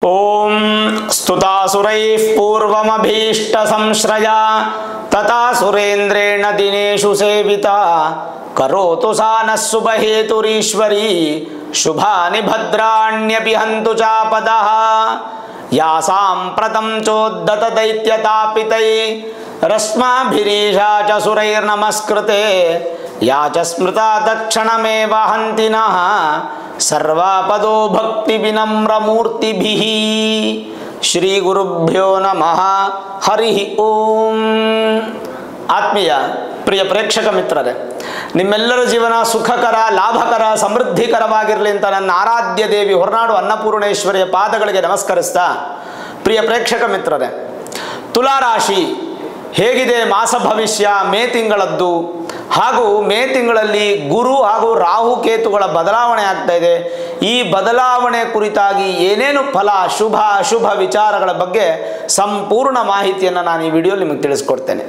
ओम स्तुतासुरैः पूर्वमभीष्टसंश्रया तथा सुरेन्द्रेण दिनेषु सेविता करोतु सा नः शुभहेतुरीश्वरी शुभानि भद्राण्यपि हन्तु चापदः या साम्प्रतं चोद्धत दैत्यतापितैः रश्माभिरीशा च सुरैर्नमस्कृते या च स्मृता तत्क्षणमेव हन्ति नः सर्वापदो भक्ति विनम्र मूर्तिभिः श्री गुरुभ्यो नमः हरि ओम। ಆತ್ಮೀಯ ಪ್ರಿಯ ಪ್ರೇಕ್ಷಕ ಮಿತ್ರರೇ, ನಿಮ್ಮೆಲ್ಲರ ಜೀವನ ಸುಖಕರ, ಲಾಭಕರ, ಸಮೃದ್ಧಿಕರವಾಗಿರಲಿ ಅಂತ ನನ್ನ ಆರಾಧ್ಯ ದೇವಿ ಹೊರನಾಡು ಅನ್ನಪೂರ್ಣೇಶ್ವರಿಯ ಪಾದಗಳಿಗೆ ನಮಸ್ಕರಿಸ್ತಾ, ಪ್ರಿಯ ಪ್ರೇಕ್ಷಕ ಮಿತ್ರರೇ, ತುಲಾರಾಶಿ ಹೇಗಿದೆ ಮಾಸ ಭವಿಷ್ಯ ಮೇ ತಿಂಗಳದ್ದು, ಹಾಗೂ ಮೇ ತಿಂಗಳಲ್ಲಿ ಗುರು ಹಾಗೂ ರಾಹು ಕೇತುಗಳ ಬದಲಾವಣೆ ಆಗ್ತಾ ಇದೆ. ಈ ಬದಲಾವಣೆ ಕುರಿತಾಗಿ ಏನೇನು ಫಲ, ಶುಭ ಅಶುಭ ವಿಚಾರಗಳ ಬಗ್ಗೆ ಸಂಪೂರ್ಣ ಮಾಹಿತಿಯನ್ನು ನಾನು ಈ ವಿಡಿಯೋ ನಿಮಗೆ ತಿಳಿಸ್ಕೊಡ್ತೇನೆ.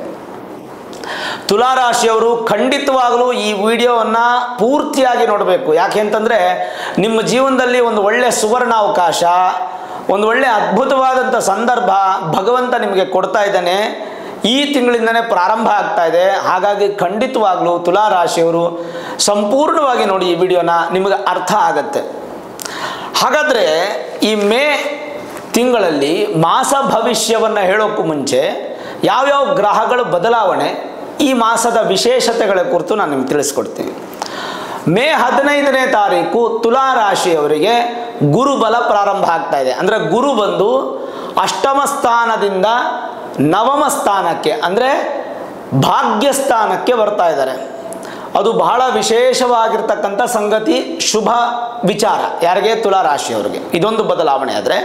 ತುಲಾರಾಶಿಯವರು ಖಂಡಿತವಾಗಲೂ ಈ ವಿಡಿಯೋವನ್ನು ಪೂರ್ತಿಯಾಗಿ ನೋಡಬೇಕು. ಯಾಕೆ ಅಂತಂದರೆ ನಿಮ್ಮ ಜೀವನದಲ್ಲಿ ಒಂದು ಒಳ್ಳೆಯ ಸುವರ್ಣಾವಕಾಶ, ಒಂದು ಒಳ್ಳೆಯ ಅದ್ಭುತವಾದಂಥ ಸಂದರ್ಭ ಭಗವಂತ ನಿಮಗೆ ಕೊಡ್ತಾ ಇದ್ದಾನೆ. ಈ ತಿಂಗಳಿಂದನೇ ಪ್ರಾರಂಭ ಆಗ್ತಾ ಇದೆ. ಹಾಗಾಗಿ ಖಂಡಿತವಾಗ್ಲೂ ತುಲಾರಾಶಿಯವರು ಸಂಪೂರ್ಣವಾಗಿ ನೋಡಿ ಈ ವಿಡಿಯೋನ, ನಿಮಗೆ ಅರ್ಥ ಆಗತ್ತೆ. ಹಾಗಾದರೆ ಈ ಮೇ ತಿಂಗಳಲ್ಲಿ ಮಾಸ ಭವಿಷ್ಯವನ್ನು ಹೇಳೋಕ್ಕೂ ಮುಂಚೆ ಯಾವ್ಯಾವ ಗ್ರಹಗಳ ಬದಲಾವಣೆ, ಈ ಮಾಸದ ವಿಶೇಷತೆಗಳ ಕುರಿತು ನಾನು ನಿಮ್ಗೆ ತಿಳಿಸ್ಕೊಡ್ತೀನಿ. ಮೇ 15ನೇ ತಾರೀಕು ತುಲಾರಾಶಿಯವರಿಗೆ ಗುರುಬಲ ಪ್ರಾರಂಭ ಆಗ್ತಾ ಇದೆ. ಅಂದರೆ ಗುರು ಬಂದು ಅಷ್ಟಮ ಸ್ಥಾನದಿಂದ ನವಮ ಸ್ಥಾನಕ್ಕೆ ಅಂದರೆ ಭಾಗ್ಯಸ್ಥಾನಕ್ಕೆ ಬರ್ತಾ ಇದ್ದಾರೆ. ಅದು ಬಹಳ ವಿಶೇಷವಾಗಿರ್ತಕ್ಕಂಥ ಸಂಗತಿ, ಶುಭ ವಿಚಾರ ಯಾರಿಗೆ? ತುಲಾರಾಶಿಯವರಿಗೆ. ಇದೊಂದು ಬದಲಾವಣೆ. ಆದರೆ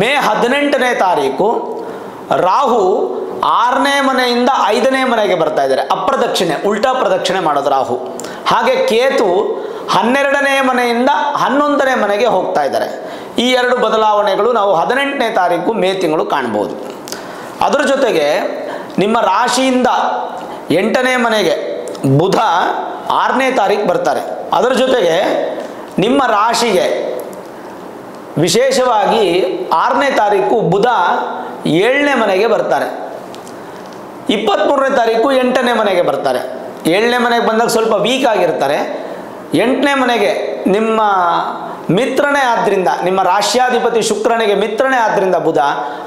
ಮೇ 18ನೇ ತಾರೀಕು ರಾಹು 6ನೇ ಮನೆಯಿಂದ 5ನೇ ಮನೆಗೆ ಬರ್ತಾ ಇದ್ದಾರೆ. ಅಪ್ರದಕ್ಷಿಣೆ, ಉಲ್ಟಾ ಪ್ರದಕ್ಷಿಣೆ ಮಾಡೋದು ರಾಹು. ಹಾಗೆ ಕೇತು 12ನೇ ಮನೆಯಿಂದ 11ನೇ ಮನೆಗೆ ಹೋಗ್ತಾ ಇದ್ದಾರೆ. ಈ ಎರಡು ಬದಲಾವಣೆಗಳು ನಾವು 18ನೇ ತಾರೀಕು ಮೇ ತಿಂಗಳು ಕಾಣ್ಬೋದು. ಅದರ ಜೊತೆಗೆ ನಿಮ್ಮ ರಾಶಿಯಿಂದ 8ನೇ ಮನೆಗೆ ಬುಧ 6ನೇ ತಾರೀಕು ಬರ್ತಾರೆ. ಅದರ ಜೊತೆಗೆ ನಿಮ್ಮ ರಾಶಿಗೆ ವಿಶೇಷವಾಗಿ 6ನೇ ತಾರೀಕು ಬುಧ 7ನೇ ಮನೆಗೆ ಬರ್ತಾರೆ. 23ನೇ ತಾರೀಕು 8ನೇ ಮನೆಗೆ ಬರ್ತಾರೆ. 7ನೇ ಮನೆಗೆ ಬಂದಾಗ ಸ್ವಲ್ಪ ವೀಕ್ ಆಗಿರ್ತಾರೆ. 8ನೇ ಮನೆಗೆ ನಿಮ್ಮ ಮಿತ್ರನೇ ಆದ್ದರಿಂದ, ನಿಮ್ಮ ರಾಶ್ಯಾಧಿಪತಿ ಶುಕ್ರನಿಗೆ ಮಿತ್ರನೇ ಆದ್ದರಿಂದ ಬುಧ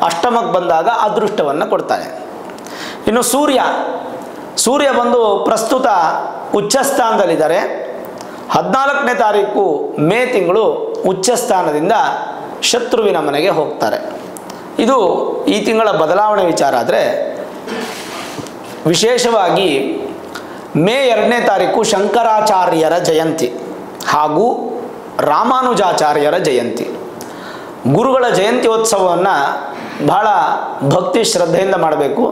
ಅಷ್ಟಮಕ್ಕೆ ಬಂದಾಗ ಅದೃಷ್ಟವನ್ನು ಕೊಡ್ತಾನೆ. ಇನ್ನು ಸೂರ್ಯ ಬಂದು ಪ್ರಸ್ತುತ ಉಚ್ಚಸ್ಥಾನದಲ್ಲಿದ್ದಾರೆ. 14ನೇ ತಾರೀಕು ಮೇ ತಿಂಗಳು ಉಚ್ಚಸ್ಥಾನದಿಂದ ಶತ್ರುವಿನ ಮನೆಗೆ ಹೋಗ್ತಾರೆ. ಇದು ಈ ತಿಂಗಳ ಬದಲಾವಣೆ ವಿಚಾರ. ಆದರೆ ವಿಶೇಷವಾಗಿ ಮೇ 2ನೇ ತಾರೀಕು ಶಂಕರಾಚಾರ್ಯರ ಜಯಂತಿ ಹಾಗೂ ರಾಮಾನುಜಾಚಾರ್ಯರ ಜಯಂತಿ. ಗುರುಗಳ ಜಯಂತ್ಯೋತ್ಸವವನ್ನು ಬಹಳ ಭಕ್ತಿ ಶ್ರದ್ಧೆಯಿಂದ ಮಾಡಬೇಕು.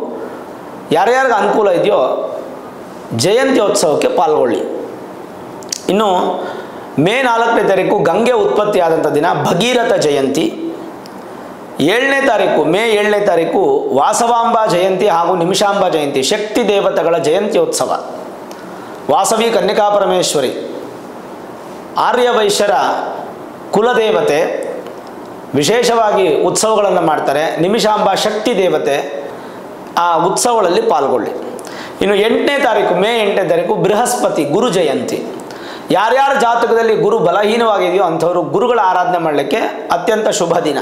ಯಾರ್ಯಾರಿಗೆ ಅನುಕೂಲ ಇದೆಯೋ ಜಯಂತ್ಯೋತ್ಸವಕ್ಕೆ ಪಾಲ್ಗೊಳ್ಳಿ. ಇನ್ನು ಮೇ 4ನೇ ತಾರೀಕು ಗಂಗೆ ಉತ್ಪತ್ತಿಯಾದಂಥ ದಿನ ಭಗೀರಥ ಜಯಂತಿ. 7ನೇ ತಾರೀಕು ಮೇ 7ನೇ ತಾರೀಕು ವಾಸವಾಂಬಾ ಜಯಂತಿ ಹಾಗೂ ನಿಮಿಷಾಂಬಾ ಜಯಂತಿ, ಶಕ್ತಿ ದೇವತೆಗಳ ಜಯಂತ್ಯೋತ್ಸವ. ವಾಸವಿ ಕನ್ನಿಕಾ ಪರಮೇಶ್ವರಿ ಆರ್ಯವೈಶ್ಯರ ಕುಲದೇವತೆ, ವಿಶೇಷವಾಗಿ ಉತ್ಸವಗಳನ್ನು ಮಾಡ್ತಾರೆ. ನಿಮಿಷಾಂಬಾ ಶಕ್ತಿ ದೇವತೆ, ಆ ಉತ್ಸವಗಳಲ್ಲಿ ಪಾಲ್ಗೊಳ್ಳಿ. ಇನ್ನು 8ನೇ ತಾರೀಕು ಮೇ 8ನೇ ತಾರೀಕು ಬೃಹಸ್ಪತಿ ಗುರು ಜಯಂತಿ. ಯಾರ್ಯಾರ ಜಾತಕದಲ್ಲಿ ಗುರು ಬಲಹೀನವಾಗಿದೆಯೋ ಅಂಥವರು ಗುರುಗಳ ಆರಾಧನೆ ಮಾಡಲಿಕ್ಕೆ ಅತ್ಯಂತ ಶುಭ ದಿನ.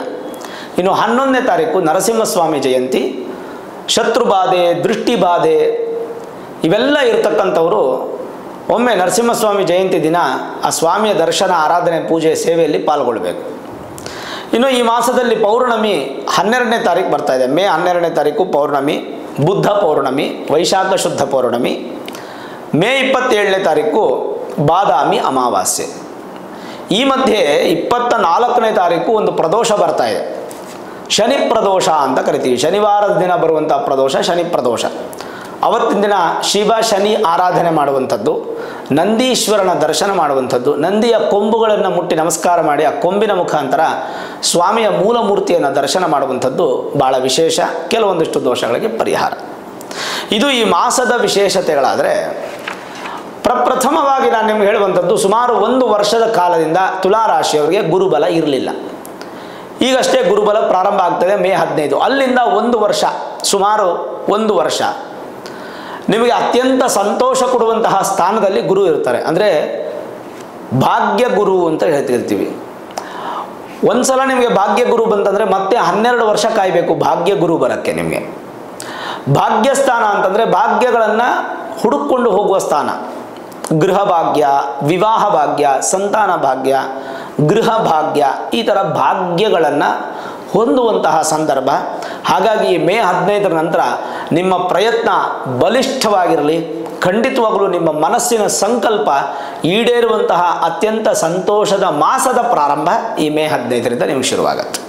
ಇನ್ನು 11ನೇ ತಾರೀಕು ನರಸಿಂಹಸ್ವಾಮಿ ಜಯಂತಿ. ಶತ್ರುಬಾಧೆ, ದೃಷ್ಟಿಬಾಧೆ ಇವೆಲ್ಲ ಇರತಕ್ಕಂಥವರು ಒಮ್ಮೆ ನರಸಿಂಹಸ್ವಾಮಿ ಜಯಂತಿ ದಿನ ಆ ಸ್ವಾಮಿಯ ದರ್ಶನ, ಆರಾಧನೆ, ಪೂಜೆ, ಸೇವೆಯಲ್ಲಿ ಪಾಲ್ಗೊಳ್ಬೇಕು. ಇನ್ನು ಈ ಮಾಸದಲ್ಲಿ ಪೌರ್ಣಮಿ 12ನೇ ತಾರೀಕು ಬರ್ತಾ ಇದೆ. ಮೇ 12ನೇ ತಾರೀಕು ಪೌರ್ಣಮಿ, ಬುದ್ಧ ಪೌರ್ಣಮಿ, ವೈಶಾಖ ಶುದ್ಧ ಪೌರ್ಣಮಿ. ಮೇ 27ನೇ ತಾರೀಕು ಬಾದಾಮಿ ಅಮಾವಾಸ್ಯೆ. ಈ ಮಧ್ಯೆ 24ನೇ ತಾರೀಕು ಒಂದು ಪ್ರದೋಷ ಬರ್ತಾ ಇದೆ. ಶನಿ ಪ್ರದೋಷ ಅಂತ ಕರಿತೀವಿ. ಶನಿವಾರದ ದಿನ ಬರುವಂಥ ಪ್ರದೋಷ ಶನಿ ಪ್ರದೋಷ. ಅವತ್ತಿನ ದಿನ ಶಿವ ಶನಿ ಆರಾಧನೆ ಮಾಡುವಂಥದ್ದು, ನಂದೀಶ್ವರನ ದರ್ಶನ ಮಾಡುವಂಥದ್ದು, ನಂದಿಯ ಕೊಂಬುಗಳನ್ನು ಮುಟ್ಟಿ ನಮಸ್ಕಾರ ಮಾಡಿ ಆ ಕೊಂಬಿನ ಮುಖಾಂತರ ಸ್ವಾಮಿಯ ಮೂಲ ಮೂರ್ತಿಯನ್ನು ದರ್ಶನ ಮಾಡುವಂಥದ್ದು ಭಾಳ ವಿಶೇಷ. ಕೆಲವೊಂದಿಷ್ಟು ದೋಷಗಳಿಗೆ ಪರಿಹಾರ. ಇದು ಈ ಮಾಸದ ವಿಶೇಷತೆಗಳಾದರೆ, ಪ್ರಪ್ರಥಮವಾಗಿ ನಾನು ನಿಮ್ಗೆ ಹೇಳುವಂಥದ್ದು, ಸುಮಾರು 1 ವರ್ಷದ ಕಾಲದಿಂದ ತುಲಾರಾಶಿಯವರಿಗೆ ಗುರುಬಲ ಇರಲಿಲ್ಲ. ಈಗಷ್ಟೇ ಗುರುಬಲ ಪ್ರಾರಂಭ ಆಗ್ತದೆ ಮೇ 15. ಅಲ್ಲಿಂದ 1 ವರ್ಷ, ಸುಮಾರು 1 ವರ್ಷ ನಿಮಗೆ ಅತ್ಯಂತ ಸಂತೋಷ ಕೊಡುವಂತಹ ಸ್ಥಾನದಲ್ಲಿ ಗುರು ಇರ್ತಾರೆ. ಅಂದರೆ ಭಾಗ್ಯ ಗುರು ಅಂತ ಹೇಳ್ತಿರ್ತೀವಿ. ಒಂದ್ಸಲ ನಿಮಗೆ ಭಾಗ್ಯ ಗುರು ಬಂತಂದರೆ ಮತ್ತೆ 12 ವರ್ಷ ಕಾಯಬೇಕು ಭಾಗ್ಯ ಗುರು ಬರೋಕ್ಕೆ. ನಿಮಗೆ ಭಾಗ್ಯಸ್ಥಾನ ಅಂತಂದರೆ ಭಾಗ್ಯಗಳನ್ನು ಹುಡುಕೊಂಡು ಹೋಗುವ ಸ್ಥಾನ. ಗೃಹ ಭಾಗ್ಯ, ವಿವಾಹ ಭಾಗ್ಯ, ಸಂತಾನ ಭಾಗ್ಯ, ಗೃಹ ಭಾಗ್ಯ, ಈ ಥರ ಭಾಗ್ಯಗಳನ್ನು ಹೊಂದುವಂತಹ ಸಂದರ್ಭ. ಹಾಗಾಗಿ ಮೇ 15ರ ನಂತರ ನಿಮ್ಮ ಪ್ರಯತ್ನ ಬಲಿಷ್ಠವಾಗಿರಲಿ. ಖಂಡಿತವಾಗಲೂ ನಿಮ್ಮ ಮನಸ್ಸಿನ ಸಂಕಲ್ಪ ಈಡೇರುವಂತಹ ಅತ್ಯಂತ ಸಂತೋಷದ ಮಾಸದ ಪ್ರಾರಂಭ ಈ ಮೇ 15ರಿಂದ ನಿಮಗೆ ಶುರುವಾಗತ್ತೆ.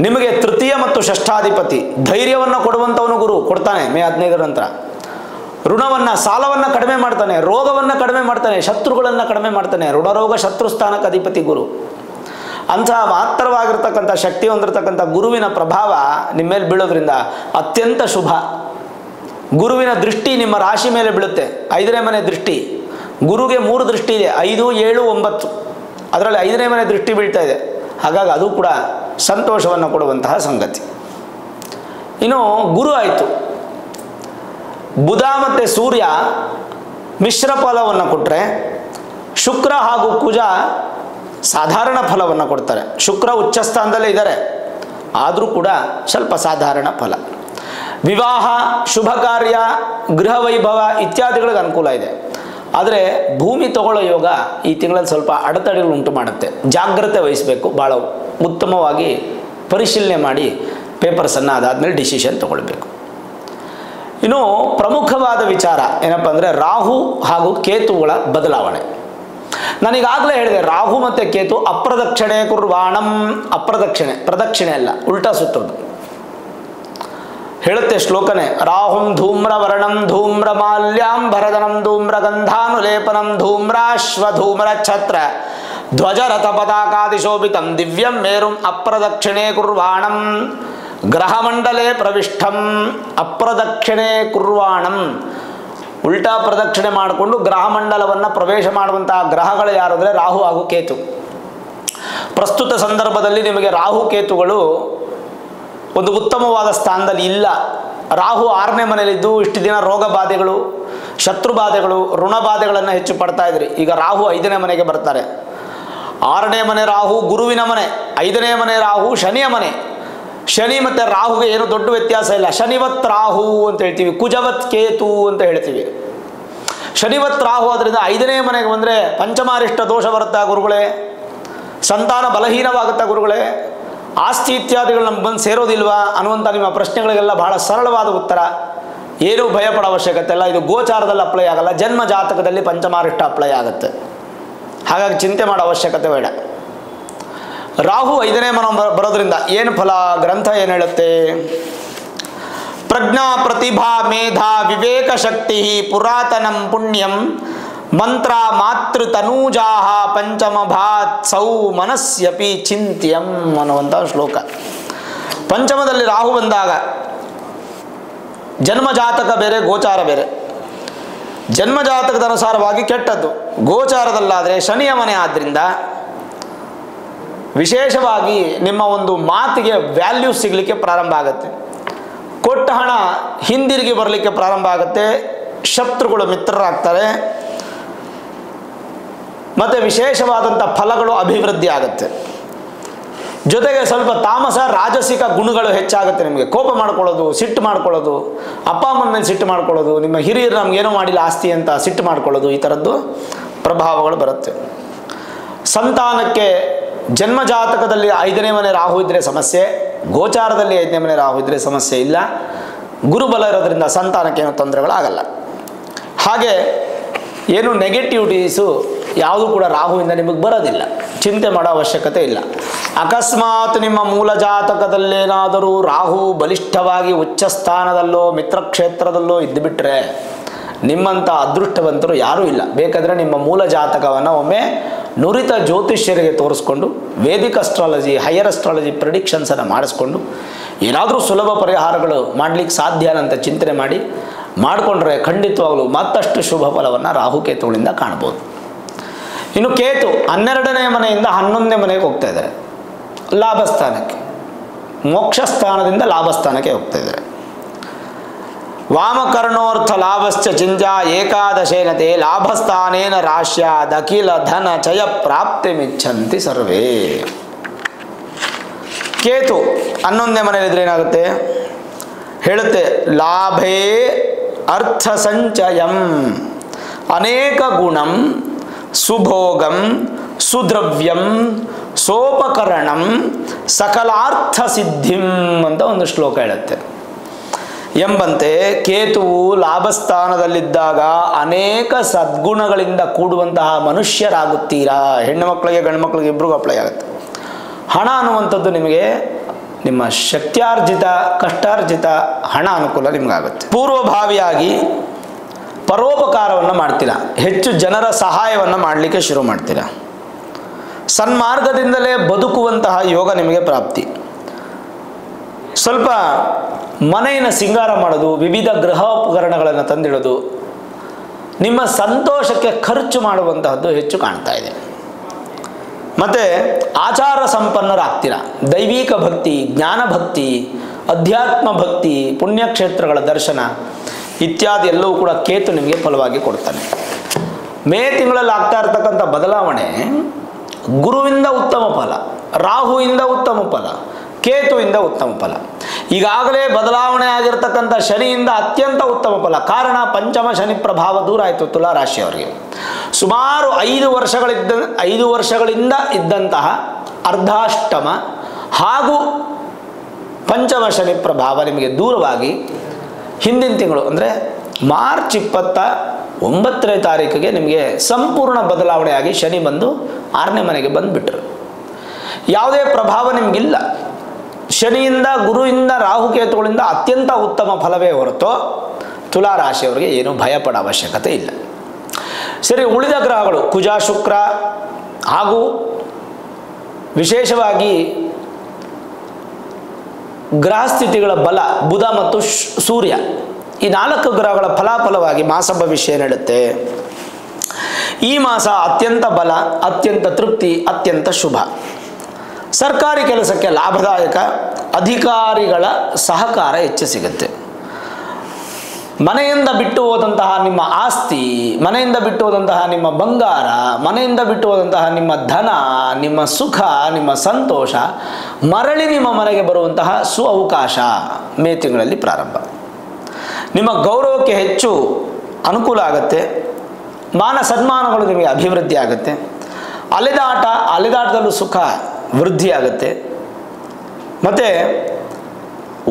ನಿಮಗೆ ತೃತೀಯ ಮತ್ತು ಷಷ್ಠಾಧಿಪತಿ ಧೈರ್ಯವನ್ನು ಕೊಡುವಂಥವನು ಗುರು ಕೊಡ್ತಾನೆ ಮೇ 15ರ ನಂತರ. ಋಣವನ್ನು, ಸಾಲವನ್ನು ಕಡಿಮೆ ಮಾಡ್ತಾನೆ, ರೋಗವನ್ನು ಕಡಿಮೆ ಮಾಡ್ತಾನೆ, ಶತ್ರುಗಳನ್ನು ಕಡಿಮೆ ಮಾಡ್ತಾನೆ. ಋಣರೋಗ ಶತ್ರುಸ್ಥಾನಕ್ಕೆ ಅಧಿಪತಿ ಗುರು. ಅಂತಹ ಮಾತ್ರವಾಗಿರ್ತಕ್ಕಂಥ ಶಕ್ತಿ ಹೊಂದಿರತಕ್ಕಂಥ ಗುರುವಿನ ಪ್ರಭಾವ ನಿಮ್ಮ ಮೇಲೆ ಬೀಳೋದ್ರಿಂದ ಅತ್ಯಂತ ಶುಭ. ಗುರುವಿನ ದೃಷ್ಟಿ ನಿಮ್ಮ ರಾಶಿ ಮೇಲೆ ಬೀಳುತ್ತೆ. 5ನೇ ಮನೆ ದೃಷ್ಟಿ. ಗುರುಗೆ 3 ದೃಷ್ಟಿ ಇದೆ, 5, 7, 9. ಅದರಲ್ಲಿ 5ನೇ ಮನೆ ದೃಷ್ಟಿ ಬೀಳ್ತಾ ಇದೆ. ಹಾಗಾಗಿ ಅದು ಕೂಡ ಸಂತೋಷವನ್ನು ಕೊಡುವಂತಹ ಸಂಗತಿ. ಇನ್ನು ಗುರು ಆಯಿತು. ಬುಧ ಮತ್ತು ಸೂರ್ಯ ಮಿಶ್ರ ಫಲವನ್ನು ಕೊಟ್ಟರೆ, ಶುಕ್ರ ಹಾಗೂ ಕುಜ ಸಾಧಾರಣ ಫಲವನ್ನು ಕೊಡ್ತಾರೆ. ಶುಕ್ರ ಉಚ್ಚ ಸ್ಥಾನದಲ್ಲೇ ಇದ್ದಾರೆ, ಆದರೂ ಕೂಡ ಸ್ವಲ್ಪ ಸಾಧಾರಣ ಫಲ. ವಿವಾಹ, ಶುಭ ಕಾರ್ಯ, ಗೃಹ ವೈಭವ ಇತ್ಯಾದಿಗಳಿಗೆ ಅನುಕೂಲ ಇದೆ. ಆದರೆ ಭೂಮಿ ತಗೊಳ್ಳೋ ಯೋಗ ಈ ತಿಂಗಳಲ್ಲಿ ಸ್ವಲ್ಪ ಅಡೆತಡೆಗಳು ಉಂಟು ಮಾಡುತ್ತೆ. ಜಾಗ್ರತೆ ವಹಿಸಬೇಕು. ಭಾಳ ಉತ್ತಮವಾಗಿ ಪರಿಶೀಲನೆ ಮಾಡಿ ಪೇಪರ್ಸನ್ನು ಅದಾದಮೇಲೆ ಡಿಸಿಷನ್ ತಗೊಳ್ಬೇಕು. ಇನ್ನು ಪ್ರಮುಖವಾದ ವಿಚಾರ ಏನಪ್ಪ ಅಂದರೆ ರಾಹು ಹಾಗೂ ಕೇತುಗಳ ಬದಲಾವಣೆ. ನಾನೀಗಾಗಲೇ ಹೇಳಿದೆ, ರಾಹು ಮತ್ತು ಕೇತು ಅಪ್ರದಕ್ಷಿಣೆ ಕುರ್ವಾಣಂ. ಅಪ್ರದಕ್ಷಿಣೆ, ಪ್ರದಕ್ಷಿಣೆ ಅಲ್ಲ, ಉಲ್ಟಾ ಸುತ್ತೋದು. ಹೇಳುತ್ತೆ ಶ್ಲೋಕನೇ, ರಾಹುಂ ಧೂಮ್ರವರ್ಣಂ ಧೂಮ್ರಮಾಲ್ಯಾಂ ಭರದನಂ ಧೂಮ್ರಗಂಧಾನುಲೇಪನಂ ಧೂಮ್ರಾಶ್ವಧೂಮ್ರ ಛತ್ರ ಧ್ವಜರಥ ಪತಾಕಾದಿಶೋಭಿತಂ ದಿವ್ಯಂ ಮೇರುಂ ಅಪ್ರದಕ್ಷಿಣೆ ಕುರ್ವಾಣಂ ಗ್ರಹಮಂಡಲೇ ಪ್ರವಿಷ್ಟಂ. ಅಪ್ರದಕ್ಷಿಣೆ ಕುರ್ವಾಣಂ, ಉಲ್ಟಾ ಪ್ರದಕ್ಷಿಣೆ ಮಾಡಿಕೊಂಡು ಗ್ರಹಮಂಡಲವನ್ನು ಪ್ರವೇಶ ಮಾಡುವಂತಹ ಗ್ರಹಗಳು ಯಾರು ಅಂದರೆ ರಾಹು ಹಾಗೂ ಕೇತು. ಪ್ರಸ್ತುತ ಸಂದರ್ಭದಲ್ಲಿ ನಿಮಗೆ ರಾಹು ಕೇತುಗಳು ಒಂದು ಉತ್ತಮವಾದ ಸ್ಥಾನದಲ್ಲಿ ಇಲ್ಲ. ರಾಹು 6ನೇ ಮನೆಯಲ್ಲಿದ್ದು ಇಷ್ಟು ದಿನ ರೋಗ ಬಾಧೆಗಳು, ಶತ್ರು ಬಾಧೆಗಳು, ಋಣ ಬಾಧೆಗಳನ್ನು ಹೆಚ್ಚು ಪಡ್ತಾ ಇದ್ರಿ. ಈಗ ರಾಹು 5ನೇ ಮನೆಗೆ ಬರ್ತಾರೆ. 6ನೇ ಮನೆ ರಾಹು ಗುರುವಿನ ಮನೆ, 5ನೇ ಮನೆ ರಾಹು ಶನಿಯ ಮನೆ. ಶನಿ ಮತ್ತು ರಾಹುಗೆ ಏನು ದೊಡ್ಡ ವ್ಯತ್ಯಾಸ ಇಲ್ಲ. ಶನಿವತ್ ರಾಹು ಅಂತ ಹೇಳ್ತೀವಿ, ಕುಜವತ್ ಕೇತು ಅಂತ ಹೇಳ್ತೀವಿ. ಶನಿವತ್ ರಾಹು ಅದರಿಂದ 5ನೇ ಮನೆಗೆ ಬಂದರೆ ಪಂಚಮಾರಿಷ್ಟ ದೋಷ ಬರುತ್ತಾ ಗುರುಗಳೇ, ಸಂತಾನ ಬಲಹೀನವಾಗುತ್ತಾ ಗುರುಗಳೇ, ಆಸ್ತಿ ಇತ್ಯಾದಿಗಳು ನಮ್ಗೆ ಬಂದು ಸೇರೋದಿಲ್ವಾ ಅನ್ನುವಂಥ ನಿಮ್ಮ ಪ್ರಶ್ನೆಗಳಿಗೆಲ್ಲ ಬಹಳ ಸರಳವಾದ ಉತ್ತರ. ಏನೂ ಭಯಪಡೋ ಅವಶ್ಯಕತೆ ಇಲ್ಲ. ಇದು ಗೋಚಾರದಲ್ಲಿ ಅಪ್ಲೈ ಆಗಲ್ಲ, ಜನ್ಮ ಜಾತಕದಲ್ಲಿ ಪಂಚಮಾರಿಷ್ಟ ಅಪ್ಲೈ ಆಗುತ್ತೆ. ಹಾಗಾಗಿ ಚಿಂತೆ ಮಾಡೋ ಅವಶ್ಯಕತೆ ಬೇಡ. ರಾಹು 5ನೇ ಮನ ಬರೋದ್ರಿಂದ ಏನು ಫಲ? ಗ್ರಂಥ ಏನು ಹೇಳುತ್ತೆ? ಪ್ರಜ್ಞಾ ಪ್ರತಿಭಾ ಮೇಧಾ ವಿವೇಕ ಶಕ್ತಿ ಪುರಾತನಂ ಪುಣ್ಯಂ ಮಂತ್ರ ಮಾತೃತನೂಜಾ ಪಂಚಮ ಭಾತ್ ಸೌ ಮನಸ್ಯಪಿ ಚಿಂತ್ಯಂ ಅನ್ನುವಂಥ ಶ್ಲೋಕ. ಪಂಚಮದಲ್ಲಿ ರಾಹು ಬಂದಾಗ ಜನ್ಮಜಾತಕ ಬೇರೆ, ಗೋಚಾರ ಬೇರೆ. ಜನ್ಮಜಾತಕದ ಅನುಸಾರವಾಗಿ ಕೆಟ್ಟದ್ದು, ಗೋಚಾರದಲ್ಲಾದರೆ ಶನಿಯ ಮನೆ ಆದ್ದರಿಂದ ವಿಶೇಷವಾಗಿ ನಿಮ್ಮ ಒಂದು ಮಾತಿಗೆ ವ್ಯಾಲ್ಯೂ ಸಿಗಲಿಕ್ಕೆ ಪ್ರಾರಂಭ ಆಗುತ್ತೆ. ಕೊಟ್ಟ ಹಣ ಹಿಂದಿರುಗಿ ಬರಲಿಕ್ಕೆ ಪ್ರಾರಂಭ ಆಗುತ್ತೆ. ಶತ್ರುಗಳು ಮಿತ್ರರಾಗ್ತಾರೆ. ಮತ್ತು ವಿಶೇಷವಾದಂಥ ಫಲಗಳು ಅಭಿವೃದ್ಧಿ ಆಗುತ್ತೆ. ಜೊತೆಗೆ ಸ್ವಲ್ಪ ತಾಮಸ ರಾಜಸಿಕ ಗುಣಗಳು ಹೆಚ್ಚಾಗುತ್ತೆ. ನಿಮಗೆ ಕೋಪ ಮಾಡ್ಕೊಳ್ಳೋದು, ಸಿಟ್ಟು ಮಾಡ್ಕೊಳ್ಳೋದು, ಅಪ್ಪ ಅಮ್ಮನ ಮೇಲೆ ಸಿಟ್ಟು ಮಾಡ್ಕೊಳ್ಳೋದು, ನಿಮ್ಮ ಹಿರಿಯರು ನಮಗೇನೋ ಮಾಡಿಲ್ಲ ಆಸ್ತಿ ಅಂತ ಸಿಟ್ಟು ಮಾಡ್ಕೊಳ್ಳೋದು, ಈ ಥರದ್ದು ಪ್ರಭಾವಗಳು ಬರುತ್ತೆ. ಸಂತಾನಕ್ಕೆ ಜನ್ಮಜಾತಕದಲ್ಲಿ 5ನೇ ಮನೆ ರಾಹು ಇದ್ದರೆ ಸಮಸ್ಯೆ, ಗೋಚಾರದಲ್ಲಿ 5ನೇ ಮನೆ ರಾಹು ಇದ್ದರೆ ಸಮಸ್ಯೆ ಇಲ್ಲ. ಗುರುಬಲ ಇರೋದ್ರಿಂದ ಸಂತಾನಕ್ಕೆ ಏನೂ ತೊಂದರೆಗಳಾಗಲ್ಲ. ಹಾಗೆ ಏನು ನೆಗೆಟಿವಿಟೀಸು ಯಾವುದೂ ಕೂಡ ರಾಹುವಿಂದ ನಿಮಗೆ ಬರೋದಿಲ್ಲ, ಚಿಂತೆ ಮಾಡೋ ಅವಶ್ಯಕತೆ ಇಲ್ಲ. ಅಕಸ್ಮಾತ್ ನಿಮ್ಮ ಮೂಲ ಜಾತಕದಲ್ಲೇನಾದರೂ ರಾಹು ಬಲಿಷ್ಠವಾಗಿ ಉಚ್ಚ ಸ್ಥಾನದಲ್ಲೋ ಮಿತ್ರಕ್ಷೇತ್ರದಲ್ಲೋ ಇದ್ದುಬಿಟ್ರೆ ನಿಮ್ಮಂಥ ಅದೃಷ್ಟವಂತರು ಯಾರೂ ಇಲ್ಲ. ಬೇಕಾದರೆ ನಿಮ್ಮ ಮೂಲ ಜಾತಕವನ್ನು ಒಮ್ಮೆ ನುರಿತ ಜ್ಯೋತಿಷ್ಯರಿಗೆ ತೋರಿಸ್ಕೊಂಡು ವೇದಿಕ್ ಅಸ್ಟ್ರಾಲಜಿ, ಹೈಯರ್ ಅಸ್ಟ್ರಾಲಜಿ ಪ್ರಿಡಿಕ್ಷನ್ಸನ್ನು ಮಾಡಿಸ್ಕೊಂಡು ಏನಾದರೂ ಸುಲಭ ಪರಿಹಾರಗಳು ಮಾಡಲಿಕ್ಕೆ ಸಾಧ್ಯ ಅಂತ ಚಿಂತನೆ ಮಾಡಿಕೊಂಡ್ರೆ ಖಂಡಿತವಾಗಲೂ ಮತ್ತಷ್ಟು ಶುಭ ಫಲವನ್ನು ರಾಹುಕೇತುಗಳಿಂದ ಕಾಣ್ಬೋದು. ಇನ್ನು ಕೇತು 12ನೇ ಮನೆಯಿಂದ 11ನೇ ಮನೆಗೆ ಹೋಗ್ತಾ ಇದ್ದಾರೆ. ಲಾಭಸ್ಥಾನಕ್ಕೆ, ಮೋಕ್ಷ ಸ್ಥಾನದಿಂದ ಲಾಭಸ್ಥಾನಕ್ಕೆ ಹೋಗ್ತಾ ಇದ್ದಾರೆ. ವಾಮಕರ್ಣೋರ್ಥ ಲಾಭಶ್ಚ ಚಿಂಜಾ ಏಕಾದಶೇನತೆ ಲಾಭಸ್ಥಾನೇನ ರಾಶ್ಯಾದಖಿಲ ಧನ ಚಯ ಪ್ರಾಪ್ತಿಮಿಚ್ಛಂತಿ ಸರ್ವೇ. ಕೇತು 11ನೇ ಮನೆಯಲ್ಲಿದ್ರೆ ಏನಾಗುತ್ತೆ ಹೇಳುತ್ತೆ, ಲಾಭೇ ಅರ್ಥ ಸಂಚಯಂ ಅನೇಕ ಗುಣಂ ಸುಭೋಗಂ ಸುದ್ರವ್ಯಂ ಸೋಪಕರಣಂ ಸಕಲಾರ್ಥ ಸಿದ್ಧಿಂ ಅಂತ ಒಂದು ಶ್ಲೋಕ ಹೇಳುತ್ತೆ. ಎಂಬಂತೆ ಕೇತುವು ಲಾಭಸ್ಥಾನದಲ್ಲಿದ್ದಾಗ ಅನೇಕ ಸದ್ಗುಣಗಳಿಂದ ಕೂಡುವಂತಹ ಮನುಷ್ಯರಾಗುತ್ತೀರಾ. ಹೆಣ್ಣು ಮಕ್ಕಳಿಗೆ ಗಂಡು ಮಕ್ಕಳಿಗೆ ಇಬ್ಬರಿಗೂ ಅಪ್ಲೈ ಆಗುತ್ತೆ. ಹಣ ಅನ್ನುವಂಥದ್ದು ನಿಮಗೆ ನಿಮ್ಮ ಶಕ್ತ್ಯಾರ್ಜಿತ ಕಷ್ಟಾರ್ಜಿತ ಹಣ ಅನುಕೂಲ ನಿಮಗಾಗುತ್ತೆ. ಪೂರ್ವಭಾವಿಯಾಗಿ ಪರೋಪಕಾರವನ್ನು ಮಾಡ್ತೀರಾ, ಹೆಚ್ಚು ಜನರ ಸಹಾಯವನ್ನು ಮಾಡಲಿಕ್ಕೆ ಶುರು ಮಾಡ್ತೀರಾ. ಸನ್ಮಾರ್ಗದಿಂದಲೇ ಬದುಕುವಂತಹ ಯೋಗ ನಿಮಗೆ ಪ್ರಾಪ್ತಿ. ಸ್ವಲ್ಪ ಮನೆಯನ್ನು ಸಿಂಗಾರ ಮಾಡೋದು, ವಿವಿಧ ಗೃಹೋಪಕರಣಗಳನ್ನು ತಂದಿಡೋದು, ನಿಮ್ಮ ಸಂತೋಷಕ್ಕೆ ಖರ್ಚು ಮಾಡುವಂತಹದ್ದು ಹೆಚ್ಚು ಕಾಣ್ತಾ ಇದೆ. ಮತ್ತು ಆಚಾರ ಸಂಪನ್ನರಾಗ್ತೀರ. ದೈವಿಕ ಭಕ್ತಿ, ಜ್ಞಾನ ಭಕ್ತಿ, ಅಧ್ಯಾತ್ಮ ಭಕ್ತಿ, ಪುಣ್ಯಕ್ಷೇತ್ರಗಳ ದರ್ಶನ ಇತ್ಯಾದಿ ಎಲ್ಲವೂ ಕೂಡ ಕೇತು ನಿಮಗೆ ಫಲವಾಗಿ ಕೊಡ್ತಾನೆ. ಮೇ ತಿಂಗಳಲ್ಲಿ ಆಗ್ತಾ ಇರ್ತಕ್ಕಂಥ ಬದಲಾವಣೆ ಗುರುವಿಂದ ಉತ್ತಮ ಫಲ, ರಾಹುವಿಂದ ಉತ್ತಮ ಫಲ, ಕೇತುವಿಂದ ಉತ್ತಮ ಫಲ. ಈಗಾಗಲೇ ಬದಲಾವಣೆ ಆಗಿರ್ತಕ್ಕಂಥ ಶನಿಯಿಂದ ಅತ್ಯಂತ ಉತ್ತಮ ಫಲ. ಕಾರಣ ಪಂಚಮ ಶನಿ ಪ್ರಭಾವ ದೂರ ಆಯಿತು ತುಲಾ ರಾಶಿಯವರಿಗೆ. ಸುಮಾರು 5 ವರ್ಷಗಳಿಂದ ಇದ್ದಂತಹ ಅರ್ಧಾಷ್ಟಮ ಹಾಗೂ ಪಂಚಮ ಶನಿ ಪ್ರಭಾವ ನಿಮಗೆ ದೂರವಾಗಿ ಹಿಂದಿನ ತಿಂಗಳು ಅಂದರೆ ಮಾರ್ಚ್ 29ನೇ ತಾರೀಕಿಗೆ ನಿಮಗೆ ಸಂಪೂರ್ಣ ಬದಲಾವಣೆಯಾಗಿ ಶನಿ ಬಂದು 6ನೇ ಮನೆಗೆ ಬಂದುಬಿಟ್ರು. ಯಾವುದೇ ಪ್ರಭಾವ ನಿಮಗಿಲ್ಲ. ಶನಿಯಿಂದ, ಗುರುವಿಂದ, ರಾಹುಕೇತುಗಳಿಂದ ಅತ್ಯಂತ ಉತ್ತಮ ಫಲವೇ ಹೊರತು ತುಲಾ ರಾಶಿಯವರಿಗೆ ಏನು ಭಯಪಡ ಅವಶ್ಯಕತೆ ಇಲ್ಲ. ಸರಿ, ಉಳಿದ ಗ್ರಹಗಳು ಕುಜ, ಶುಕ್ರ ಹಾಗೂ ವಿಶೇಷವಾಗಿ ಗ್ರಹಸ್ಥಿತಿಗಳ ಬಲ ಬುಧ ಮತ್ತು ಸೂರ್ಯ, ಈ 4 ಗ್ರಹಗಳ ಫಲಾಫಲವಾಗಿ ಮಾಸ ಭವಿಷ್ಯ ನೀಡುತ್ತೆ. ಈ ಮಾಸ ಅತ್ಯಂತ ಬಲ, ಅತ್ಯಂತ ತೃಪ್ತಿ, ಅತ್ಯಂತ ಶುಭ. ಸರ್ಕಾರಿ ಕೆಲಸಕ್ಕೆ ಲಾಭದಾಯಕ, ಅಧಿಕಾರಿಗಳ ಸಹಕಾರ ಹೆಚ್ಚು ಸಿಗುತ್ತೆ. ಮನೆಯಿಂದ ಬಿಟ್ಟು ಹೋದಂತಹ ನಿಮ್ಮ ಆಸ್ತಿ, ಮನೆಯಿಂದ ಬಿಟ್ಟು ಹೋದಂತಹ ನಿಮ್ಮ ಬಂಗಾರ, ಮನೆಯಿಂದ ಬಿಟ್ಟು ಹೋದಂತಹ ನಿಮ್ಮ ಧನ, ನಿಮ್ಮ ಸುಖ, ನಿಮ್ಮ ಸಂತೋಷ ಮರಳಿ ನಿಮ್ಮ ಮನೆಗೆ ಬರುವಂತಹ ಅವಕಾಶ ಮೇ ತಿಂಗಳಲ್ಲಿ ಪ್ರಾರಂಭ. ನಿಮ್ಮ ಗೌರವಕ್ಕೆ ಹೆಚ್ಚು ಅನುಕೂಲ ಆಗುತ್ತೆ. ಮಾನ ಸನ್ಮಾನಗಳು ನಿಮಗೆ ಅಭಿವೃದ್ಧಿ ಆಗುತ್ತೆ. ಅಲೆದಾಟದಲ್ಲೂ ಸುಖ ವೃದ್ಧಿ ಆಗುತ್ತೆ. ಮತ್ತು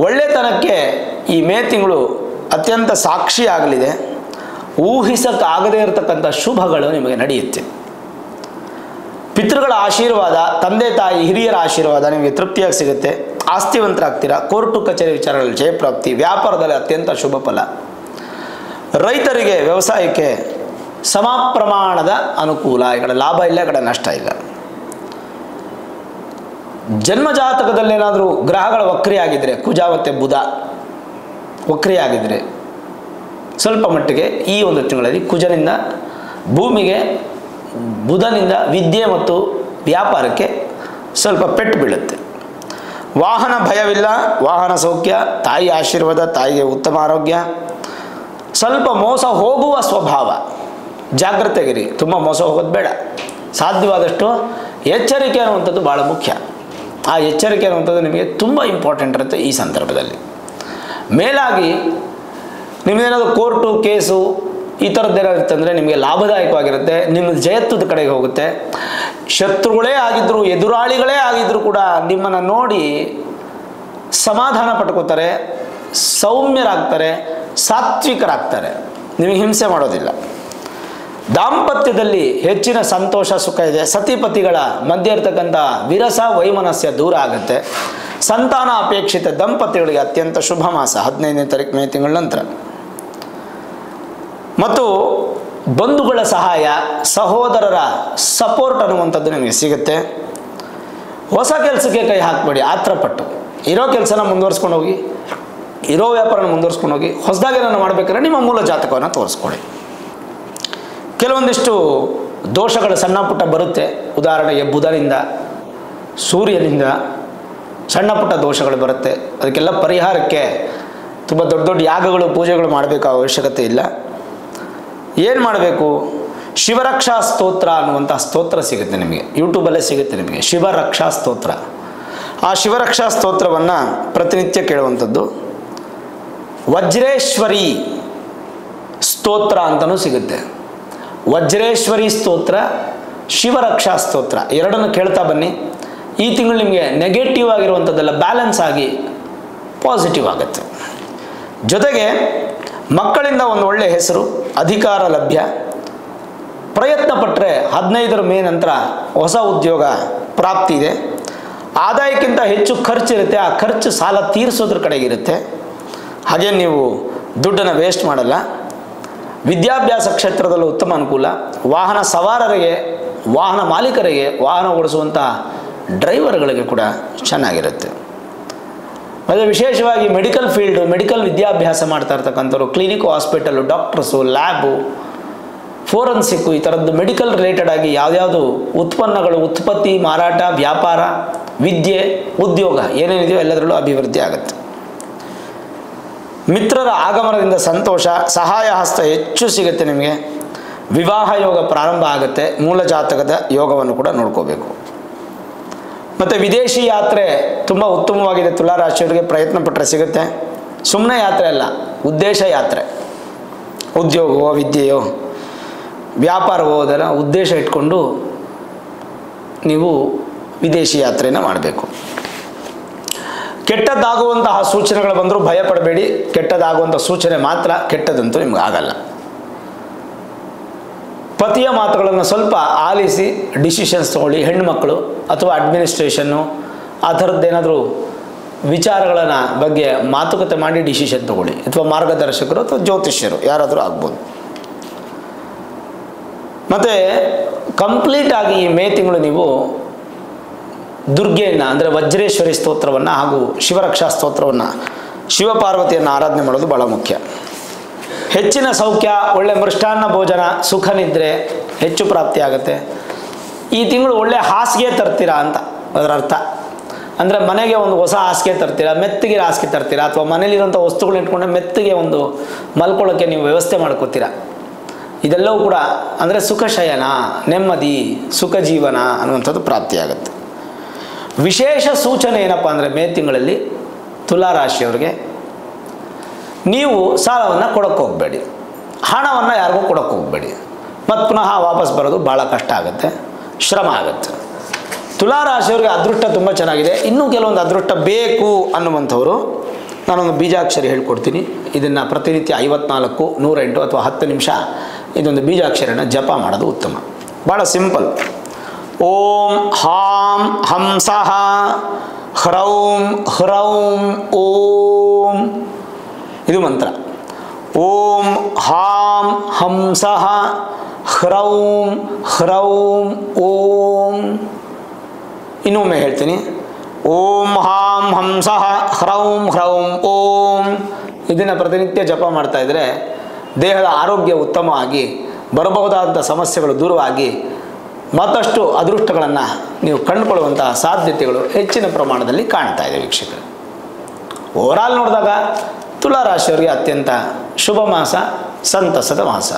ಒಳ್ಳೆತನಕ್ಕೆ ಈ ಮೇ ತಿಂಗಳು ಅತ್ಯಂತ ಸಾಕ್ಷಿ ಆಗಲಿದೆ. ಊಹಿಸಕ್ಕಾಗದೇ ಇರತಕ್ಕಂಥ ಶುಭಗಳು ನಿಮಗೆ ನಡೆಯುತ್ತೆ. ಪಿತೃಗಳ ಆಶೀರ್ವಾದ, ತಂದೆ ತಾಯಿ ಹಿರಿಯರ ಆಶೀರ್ವಾದ ನಿಮಗೆ ತೃಪ್ತಿಯಾಗಿ ಸಿಗುತ್ತೆ. ಆಸ್ತಿವಂತರಾಗ್ತೀರಾ. ಕೋರ್ಟು ಕಚೇರಿ ವಿಚಾರಗಳಲ್ಲಿ ಜಯಪ್ರಾಪ್ತಿ. ವ್ಯಾಪಾರದಲ್ಲಿ ಅತ್ಯಂತ ಶುಭ ಫಲ. ರೈತರಿಗೆ, ವ್ಯವಸಾಯಕ್ಕೆ ಸಮ ಪ್ರಮಾಣದ ಅನುಕೂಲ. ಈ ಕಡೆ ಲಾಭ ಇಲ್ಲ, ಈ ಕಡೆ ನಷ್ಟ ಇಲ್ಲ. ಜನ್ಮಜಾತಕದಲ್ಲೇನಾದರೂ ಗ್ರಹಗಳ ವಕ್ರಿಯಾಗಿದ್ದರೆ, ಕುಜ ಮತ್ತು ಬುಧ ವಕ್ರಿಯಾಗಿದ್ದರೆ ಸ್ವಲ್ಪ ಮಟ್ಟಿಗೆ ಈ ಒಂದು ತಿಂಗಳಲ್ಲಿ ಕುಜನಿಂದ ಭೂಮಿಗೆ, ಬುಧನಿಂದ ವಿದ್ಯೆ ಮತ್ತು ವ್ಯಾಪಾರಕ್ಕೆ ಸ್ವಲ್ಪ ಪೆಟ್ಟು ಬೀಳುತ್ತೆ. ವಾಹನ ಭಯವಿಲ್ಲ, ವಾಹನ ಸೌಖ್ಯ, ತಾಯಿ ಆಶೀರ್ವಾದ, ತಾಯಿಗೆ ಉತ್ತಮ ಆರೋಗ್ಯ. ಸ್ವಲ್ಪ ಮೋಸ ಹೋಗುವ ಸ್ವಭಾವ, ಜಾಗ್ರತೆಗಿರಿ. ತುಂಬ ಮೋಸ ಹೋಗೋದು ಬೇಡ. ಸಾಧ್ಯವಾದಷ್ಟು ಎಚ್ಚರಿಕೆ ಅನ್ನುವಂಥದ್ದು ಭಾಳ ಮುಖ್ಯ. ಆ ಎಚ್ಚರಿಕೆ ಅನ್ನುವಂಥದ್ದು ನಿಮಗೆ ತುಂಬ ಇಂಪಾರ್ಟೆಂಟ್ ಇರುತ್ತೆ ಈ ಸಂದರ್ಭದಲ್ಲಿ. ಮೇಲಾಗಿ ನಿಮ್ಮದೇನಾದರೂ ಕೋರ್ಟು ಕೇಸು ಈ ಥರದ್ದೇನಾದ್ರು ಇತ್ತಂದರೆ ನಿಮಗೆ ಲಾಭದಾಯಕವಾಗಿರುತ್ತೆ. ನಿಮ್ಮ ಜಯತ್ವದ ಕಡೆಗೆ ಹೋಗುತ್ತೆ. ಶತ್ರುಗಳೇ ಆಗಿದ್ದರು, ಎದುರಾಳಿಗಳೇ ಆಗಿದ್ದರೂ ಕೂಡ ನಿಮ್ಮನ್ನು ನೋಡಿ ಸಮಾಧಾನ ಪಟ್ಕೋತಾರೆ, ಸೌಮ್ಯರಾಗ್ತಾರೆ, ಸಾತ್ವಿಕರಾಗ್ತಾರೆ. ನಿಮಗೆ ಹಿಂಸೆ ಮಾಡೋದಿಲ್ಲ. ದಾಂಪತ್ಯದಲ್ಲಿ ಹೆಚ್ಚಿನ ಸಂತೋಷ ಸುಖ ಇದೆ. ಸತಿಪತಿಗಳ ಮಧ್ಯೆ ಇರತಕ್ಕಂಥ ವಿರಸ ವೈಮನಸ್ಯ ದೂರ ಆಗುತ್ತೆ. ಸಂತಾನ ಅಪೇಕ್ಷಿತ ದಂಪತಿಗಳಿಗೆ ಅತ್ಯಂತ ಶುಭ ಮಾಸ 15ನೇ ತಾರೀಕು ಮೇ ತಿಂಗಳ ನಂತರ. ಮತ್ತು ಬಂಧುಗಳ ಸಹಾಯ, ಸಹೋದರರ ಸಪೋರ್ಟ್ ಅನ್ನುವಂಥದ್ದು ನಿಮಗೆ ಸಿಗುತ್ತೆ. ಹೊಸ ಕೆಲಸಕ್ಕೆ ಕೈ ಹಾಕಬೇಡಿ ಆತ್ರಪಟ್ಟು. ಇರೋ ಕೆಲಸನ ಮುಂದುವರ್ಸ್ಕೊಂಡು ಹೋಗಿ, ಇರೋ ವ್ಯಾಪಾರನ ಮುಂದುವರ್ಸ್ಕೊಂಡು ಹೋಗಿ. ಹೊಸದಾಗಿ ಏನಾರು ಮಾಡಬೇಕಾದ್ರೆ ನಿಮ್ಮ ಮೂಲ ಜಾತಕವನ್ನು ತೋರಿಸ್ಕೊಳ್ಳಿ. ಕೆಲವೊಂದಿಷ್ಟು ದೋಷಗಳು ಸಣ್ಣ ಪುಟ್ಟ ಬರುತ್ತೆ. ಉದಾಹರಣೆಗೆ ಬುಧನಿಂದ ಸೂರ್ಯನಿಂದ ಸಣ್ಣ ಪುಟ್ಟ ದೋಷಗಳು ಬರುತ್ತೆ. ಅದಕ್ಕೆಲ್ಲ ಪರಿಹಾರಕ್ಕೆ ತುಂಬ ದೊಡ್ಡ ದೊಡ್ಡ ಯಾಗಗಳು ಪೂಜೆಗಳು ಮಾಡಬೇಕು ಅವಶ್ಯಕತೆ ಇಲ್ಲ. ಏನು ಮಾಡಬೇಕು? ಶಿವರಕ್ಷಾ ಸ್ತೋತ್ರ ಅನ್ನುವಂಥ ಸ್ತೋತ್ರ ಸಿಗುತ್ತೆ ನಿಮಗೆ, ಯೂಟ್ಯೂಬಲ್ಲೇ ಸಿಗುತ್ತೆ ನಿಮಗೆ, ಶಿವರಕ್ಷಾ ಸ್ತೋತ್ರ. ಆ ಶಿವರಕ್ಷಾ ಸ್ತೋತ್ರವನ್ನು ಪ್ರತಿನಿತ್ಯ ಕೇಳುವಂಥದ್ದು. ವಜ್ರೇಶ್ವರಿ ಸ್ತೋತ್ರ ಅಂತಲೂ ಸಿಗುತ್ತೆ. ವಜ್ರೇಶ್ವರಿ ಸ್ತೋತ್ರ, ಶಿವರಕ್ಷಾ ಸ್ತೋತ್ರ ಎರಡನ್ನು ಕೇಳ್ತಾ ಬನ್ನಿ. ಈ ತಿಂಗಳು ನಿಮಗೆ ನೆಗೆಟಿವ್ ಆಗಿರುವಂಥದ್ದೆಲ್ಲ ಬ್ಯಾಲೆನ್ಸ್ ಆಗಿ ಪಾಸಿಟಿವ್ ಆಗುತ್ತೆ. ಜೊತೆಗೆ ಮಕ್ಕಳಿಂದ ಒಂದು ಒಳ್ಳೆಯ ಹೆಸರು, ಅಧಿಕಾರ ಲಭ್ಯ. ಪ್ರಯತ್ನ ಪಟ್ಟರೆ 15ರ ಮೇ ನಂತರ ಹೊಸ ಉದ್ಯೋಗ ಪ್ರಾಪ್ತಿ ಇದೆ. ಆದಾಯಕ್ಕಿಂತ ಹೆಚ್ಚು ಖರ್ಚಿರುತ್ತೆ, ಆ ಖರ್ಚು ಸಾಲ ತೀರಿಸೋದ್ರ ಕಡೆಗಿರುತ್ತೆ. ಹಾಗೆ ನೀವು ದುಡ್ಡನ್ನು ವೇಸ್ಟ್ ಮಾಡಲ್ಲ. ವಿದ್ಯಾಭ್ಯಾಸ ಕ್ಷೇತ್ರದಲ್ಲೂ ಉತ್ತಮ ಅನುಕೂಲ. ವಾಹನ ಸವಾರರಿಗೆ, ವಾಹನ ಮಾಲೀಕರಿಗೆ, ವಾಹನ ಓಡಿಸುವಂಥ ಡ್ರೈವರ್ಗಳಿಗೆ ಕೂಡ ಚೆನ್ನಾಗಿರುತ್ತೆ. ಮತ್ತು ವಿಶೇಷವಾಗಿ ಮೆಡಿಕಲ್ ಫೀಲ್ಡು, ಮೆಡಿಕಲ್ ವಿದ್ಯಾಭ್ಯಾಸ ಮಾಡ್ತಾ ಇರ್ತಕ್ಕಂಥವ್ರು, ಕ್ಲಿನಿಕ್ಕು, ಹಾಸ್ಪಿಟಲು, ಡಾಕ್ಟರ್ಸು, ಲ್ಯಾಬು, ಫೋರೆನ್ಸಿಕ್ಕು, ಈ ಥರದ್ದು ಮೆಡಿಕಲ್ ರಿಲೇಟೆಡ್ ಆಗಿ ಯಾವುದ್ಯಾವುದು ಉತ್ಪನ್ನಗಳು, ಉತ್ಪತ್ತಿ, ಮಾರಾಟ, ವ್ಯಾಪಾರ, ವಿದ್ಯೆ, ಉದ್ಯೋಗ ಏನೇನಿದೆಯೋ ಎಲ್ಲದರಲ್ಲೂ ಅಭಿವೃದ್ಧಿ ಆಗುತ್ತೆ. ಮಿತ್ರರ ಆಗಮನದಿಂದ ಸಂತೋಷ, ಸಹಾಯ ಹಸ್ತ ಹೆಚ್ಚು ಸಿಗುತ್ತೆ ನಿಮಗೆ. ವಿವಾಹ ಯೋಗ ಪ್ರಾರಂಭ ಆಗುತ್ತೆ. ಮೂಲ ಜಾತಕದ ಯೋಗವನ್ನು ಕೂಡ ನೋಡ್ಕೋಬೇಕು. ಮತ್ತು ವಿದೇಶಿ ಯಾತ್ರೆ ತುಂಬ ಉತ್ತಮವಾಗಿದೆ. ತುಲಾರಾಶಿಯವರಿಗೆ ಪ್ರಯತ್ನ ಪಟ್ಟರೆ ಸಿಗುತ್ತೆ. ಸುಮ್ಮನೆ ಯಾತ್ರೆ ಅಲ್ಲ, ಉದ್ದೇಶ ಯಾತ್ರೆ. ಉದ್ಯೋಗವೋ, ವಿದ್ಯೆಯೋ, ವ್ಯಾಪಾರವೋ ಅದರ ಉದ್ದೇಶ ಇಟ್ಕೊಂಡು ನೀವು ವಿದೇಶಿ ಯಾತ್ರೆಯನ್ನು ಮಾಡಬೇಕು. ಕೆಟ್ಟದ್ದಾಗುವಂತಹ ಸೂಚನೆಗಳು ಬಂದರೂ ಭಯಪಡಬೇಡಿ. ಕೆಟ್ಟದಾಗುವಂಥ ಸೂಚನೆ ಮಾತ್ರ, ಕೆಟ್ಟದಂತೂ ನಿಮ್ಗೆ ಆಗಲ್ಲ. ಪತಿಯ ಮಾತುಗಳನ್ನು ಸ್ವಲ್ಪ ಆಲಿಸಿ ಡಿಸಿಷನ್ಸ್ ತೊಗೊಳ್ಳಿ. ಹೆಣ್ಣುಮಕ್ಕಳು ಅಥವಾ ಅಡ್ಮಿನಿಸ್ಟ್ರೇಷನ್ನು ಆ ಥರದ್ದೇನಾದರೂ ವಿಚಾರಗಳನ್ನು ಬಗ್ಗೆ ಮಾತುಕತೆ ಮಾಡಿ ಡಿಸಿಷನ್ ತೊಗೊಳ್ಳಿ. ಅಥವಾ ಮಾರ್ಗದರ್ಶಕರು ಅಥವಾ ಜ್ಯೋತಿಷ್ಯರು ಯಾರಾದರೂ ಆಗ್ಬೋದು. ಮತ್ತು ಕಂಪ್ಲೀಟಾಗಿ ಈ ಮೇ ತಿಂಗಳು ನೀವು ದುರ್ಗೆಯನ್ನು ಅಂದರೆ ವಜ್ರೇಶ್ವರಿ ಸ್ತೋತ್ರವನ್ನು ಹಾಗೂ ಶಿವರಕ್ಷಾ ಸ್ತೋತ್ರವನ್ನು, ಶಿವಪಾರ್ವತಿಯನ್ನು ಆರಾಧನೆ ಮಾಡೋದು ಭಾಳ ಮುಖ್ಯ. ಹೆಚ್ಚಿನ ಸೌಖ್ಯ, ಒಳ್ಳೆ ಮೃಷ್ಟಾನ್ನ ಭೋಜನ, ಸುಖ ನಿದ್ರೆ ಹೆಚ್ಚು ಪ್ರಾಪ್ತಿಯಾಗುತ್ತೆ. ಈ ತಿಂಗಳು ಒಳ್ಳೆ ಹಾಸಿಗೆ ತರ್ತೀರಾ ಅಂತ ಅದರ ಅರ್ಥ. ಅಂದರೆ ಮನೆಗೆ ಒಂದು ಹೊಸ ಹಾಸಿಗೆ ತರ್ತೀರಾ, ಮೆತ್ತಿಗೆ ಹಾಸಿಗೆ ತರ್ತೀರಾ, ಅಥವಾ ಮನೇಲಿರುವಂಥ ವಸ್ತುಗಳನ್ನ ಇಟ್ಕೊಂಡ್ರೆ ಮೆತ್ತಿಗೆ ಒಂದು ಮಲ್ಕೊಳ್ಳೋಕ್ಕೆ ನೀವು ವ್ಯವಸ್ಥೆ ಮಾಡ್ಕೋತೀರಾ. ಇದೆಲ್ಲವೂ ಕೂಡ ಅಂದರೆ ಸುಖ ಶಯನ, ನೆಮ್ಮದಿ, ಸುಖ ಜೀವನ ಅನ್ನುವಂಥದ್ದು ಪ್ರಾಪ್ತಿಯಾಗುತ್ತೆ. ವಿಶೇಷ ಸೂಚನೆ ಏನಪ್ಪ ಅಂದರೆ ಮೇ ತಿಂಗಳಲ್ಲಿ ತುಲಾರಾಶಿಯವರಿಗೆ ನೀವು ಸಾಲವನ್ನು ಕೊಡೋಕ್ಕೆ ಹೋಗಬೇಡಿ, ಹಣವನ್ನು ಯಾರಿಗೂ ಕೊಡೋಕ್ಕೆ ಹೋಗಬೇಡಿ. ಮತ್ತು ಪುನಃ ವಾಪಸ್ ಬರೋದು ಭಾಳ ಕಷ್ಟ ಆಗುತ್ತೆ, ಶ್ರಮ ಆಗುತ್ತೆ. ತುಲಾರಾಶಿಯವರಿಗೆ ಅದೃಷ್ಟ ತುಂಬ ಚೆನ್ನಾಗಿದೆ. ಇನ್ನೂ ಕೆಲವೊಂದು ಅದೃಷ್ಟ ಬೇಕು ಅನ್ನುವಂಥವರು ನಾನೊಂದು ಬೀಜಾಕ್ಷರಿ ಹೇಳ್ಕೊಡ್ತೀನಿ. ಇದನ್ನು ಪ್ರತಿನಿತ್ಯ 54, 108 ಅಥವಾ 10 ನಿಮಿಷ ಇದೊಂದು ಬೀಜಾಕ್ಷರಿನ ಜಪ ಮಾಡೋದು ಉತ್ತಮ. ಭಾಳ ಸಿಂಪಲ್. ಓಂ ಹಾಂ ಹಂಸಃ ಹ್ರೌಂ ಹ್ರೌಂ ಓಂ, ಇದು ಮಂತ್ರ. ಓಂ ಹಾಂ ಹಂಸಃ ಹ್ರೌಂ ಹ್ರೌಂ ಓಂ. ಇನ್ನೊಮ್ಮೆ ಹೇಳ್ತೀನಿ. ಓಂ ಹಾಂ ಹಂಸಃ ಹ್ರೌಂ ಹ್ರೌಂ ಓಂ. ಇದನ್ನು ಪ್ರತಿನಿತ್ಯ ಜಪ ಮಾಡ್ತಾ ಇದ್ದರೆ ದೇಹದ ಆರೋಗ್ಯ ಉತ್ತಮವಾಗಿ, ಬರಬಹುದಾದಂಥ ಸಮಸ್ಯೆಗಳು ದೂರವಾಗಿ ಮತ್ತಷ್ಟು ಅದೃಷ್ಟಗಳನ್ನು ನೀವು ಕಂಡುಕೊಳ್ಳುವಂತಹ ಸಾಧ್ಯತೆಗಳು ಹೆಚ್ಚಿನ ಪ್ರಮಾಣದಲ್ಲಿ ಕಾಣ್ತಾ ಇದೆ ವೀಕ್ಷಕರು. ಓವರಾಲ್ ನೋಡಿದಾಗ ತುಲಾರಾಶಿಯವರಿಗೆ ಅತ್ಯಂತ ಶುಭ ಮಾಸ, ಸಂತಸದ ಮಾಸ.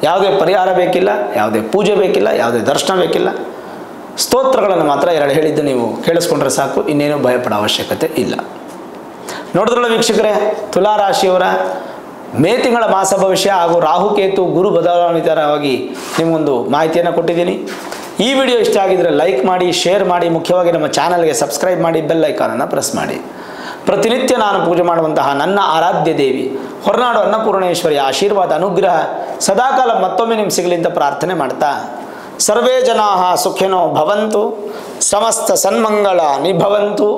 ಯಾವುದೇ ಪರಿಹಾರ ಬೇಕಿಲ್ಲ, ಯಾವುದೇ ಪೂಜೆ ಬೇಕಿಲ್ಲ, ಯಾವುದೇ ದರ್ಶನ ಬೇಕಿಲ್ಲ. ಸ್ತೋತ್ರಗಳನ್ನು ಮಾತ್ರ 2 ಹೇಳಿದ್ದು ನೀವು ಕೇಳಿಸ್ಕೊಂಡ್ರೆ ಸಾಕು, ಇನ್ನೇನು ಭಯಪಡೋ ಅವಶ್ಯಕತೆ ಇಲ್ಲ. ನೋಡಿದ್ರಲ್ಲ ವೀಕ್ಷಕರೇ, ತುಲಾರಾಶಿಯವರ ಮೇ ತಿಂಗಳ ಮಾಸ ಭವಿಷ್ಯ ಹಾಗೂ ರಾಹುಕೇತು ಗುರು ಬದಲಾವಣೆವಾಗಿ ನಿಮಗೊಂದು ಮಾಹಿತಿಯನ್ನು ಕೊಟ್ಟಿದ್ದೀನಿ. ಈ ವಿಡಿಯೋ ಇಷ್ಟ ಆಗಿದ್ದರೆ ಲೈಕ್ ಮಾಡಿ, ಶೇರ್ ಮಾಡಿ, ಮುಖ್ಯವಾಗಿ ನಮ್ಮ ಚಾನಲ್ಗೆ ಸಬ್ಸ್ಕ್ರೈಬ್ ಮಾಡಿ, ಬೆಲ್ ಐಕಾನನ್ನು ಪ್ರೆಸ್ ಮಾಡಿ. ಪ್ರತಿನಿತ್ಯ ನಾನು ಪೂಜೆ ಮಾಡುವಂತಹ ನನ್ನ ಆರಾಧ್ಯ ದೇವಿ ಹೊರನಾಡು ಅನ್ನಪೂರ್ಣೇಶ್ವರಿಯ ಆಶೀರ್ವಾದ, ಅನುಗ್ರಹ ಸದಾಕಾಲ ಮತ್ತೊಮ್ಮೆ ನಿಮ್ಗೆ ಸಿಗಲಿ ಅಂತ ಪ್ರಾರ್ಥನೆ ಮಾಡ್ತಾ, ಸರ್ವೇ ಜನಾಃ ಸುಖಿನೋ ಭವಂತು, ಸಮಸ್ತ ಸನ್ಮಂಗಳ ನಿಭವಂತು.